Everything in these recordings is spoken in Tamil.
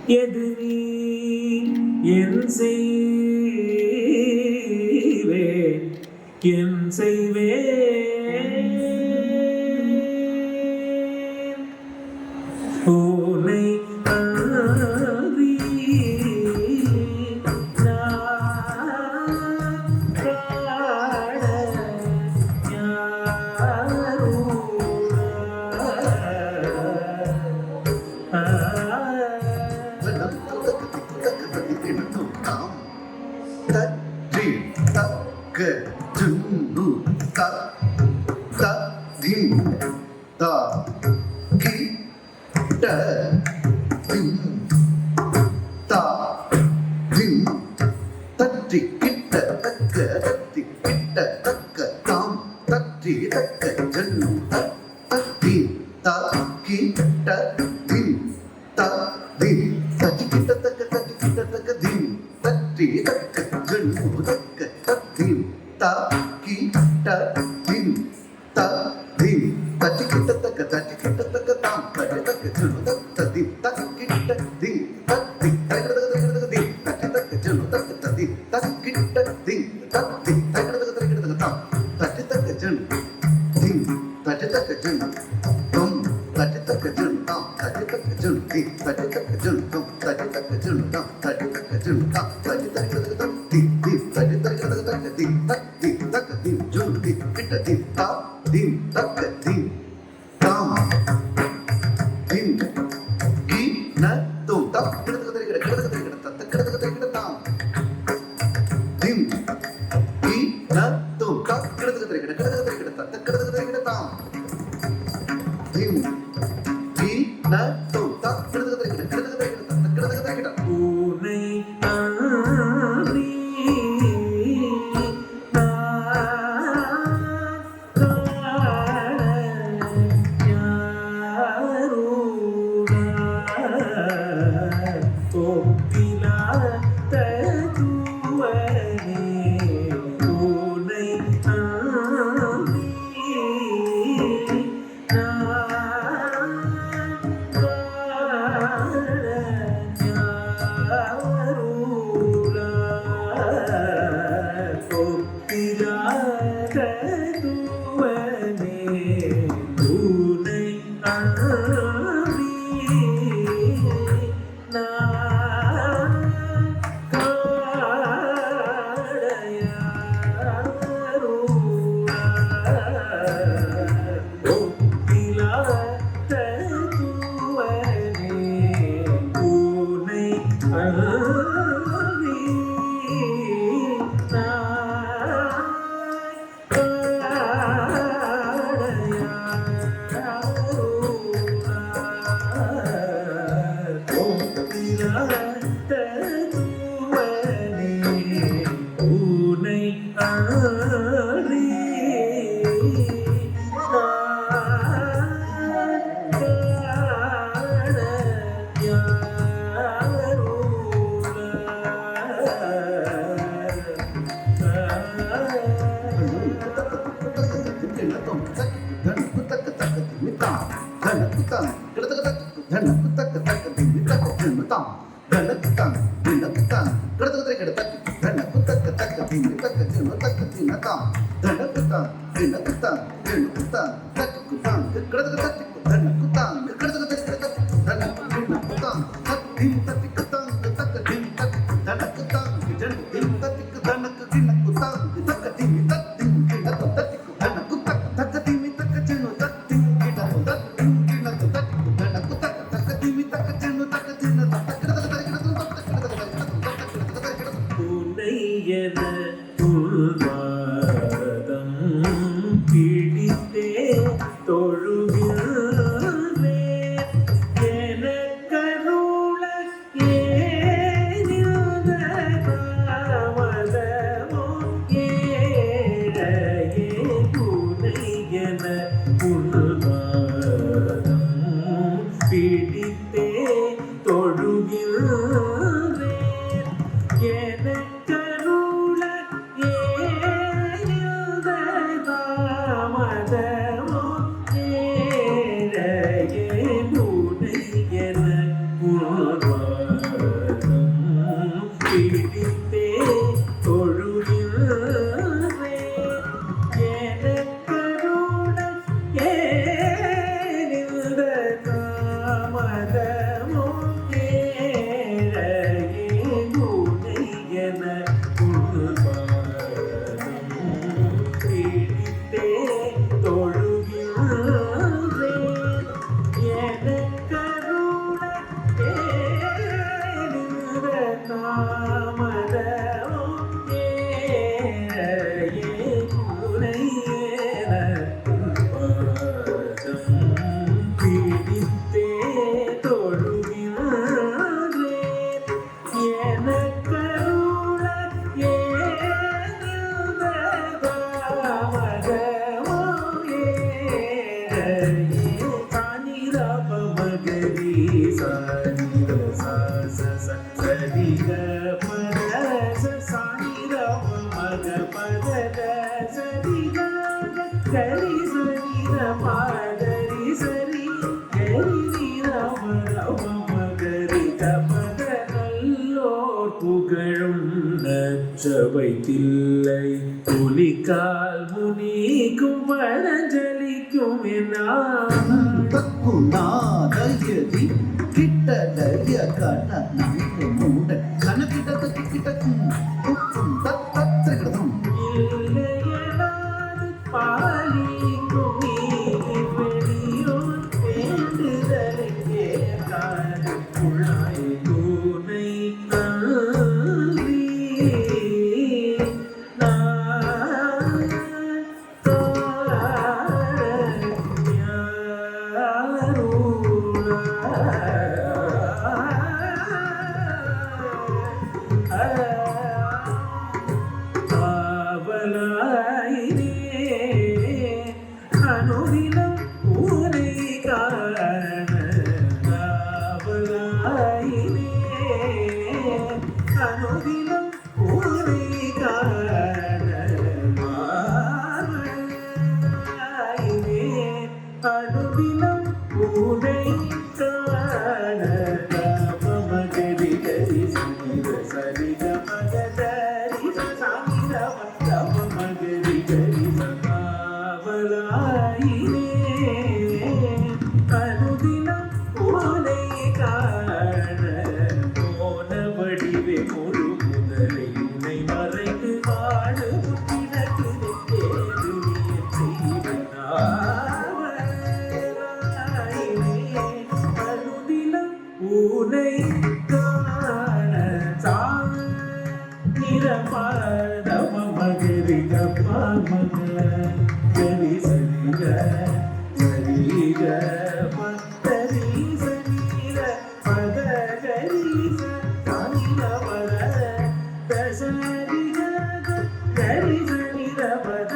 எது நீ என் செய்வேன் என் செய்வேன் உன்னை அன்றி நான் காண தொழுகிற பிடித்தே தொழுகின்றேன் எனக்கருள ஏனில் தாமகமோ தானிரப மகரி சானிர சாச சரிக பத சானிரப மக பத சரிக கரி சரிர பாதரி சரி கரி நிரம ரம மகரி கபத நல்லோர் புகழும் நச்சவை தில்லை புலிக்கால் முனிக்கும் பரஞ்சலிக்கும் தக்குநாதயதி கிட்டடைய கண நங்கு மூட கணக்கிட்ட கிட்டக்கும் உப்பும் தத்திரகிடதும் இல்லையனாது பாலிக்கும் நீ வெளியோர் வேண்டுதலை கேட்டாது குழாய் தூணை நன்றி நான் காவலாயினே அனுதினம் ஊரை காண காவலாயினே அனுதினம் ஊரை காண மாவலாயினே அனுதினம் ஊரை காண மகரி கரி சனித சரிக மகரி சாமிர தவ மகரி கரி சகாவலாயினே அனுதினம் உனை காண போன வடிவே ஒரு முதலை உனை மறைந்து வாழு புத்தினக்கு ஏது அனுதினம் உனை காண நிரபாதம மகரி கப்பா மக கரி சரிக சரிக பத்தரி சரீர பத கரி சனிர பத தசரிக கரி சனிர பத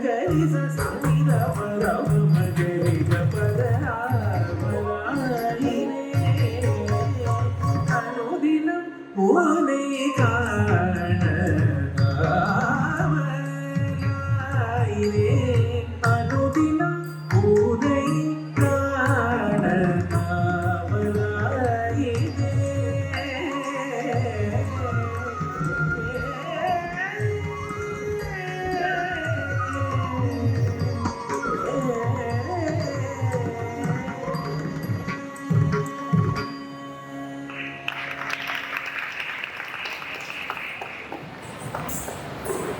கரி சனிர பத மகரி கப்பத ஆவலாயினே அனுதினம் உனை காண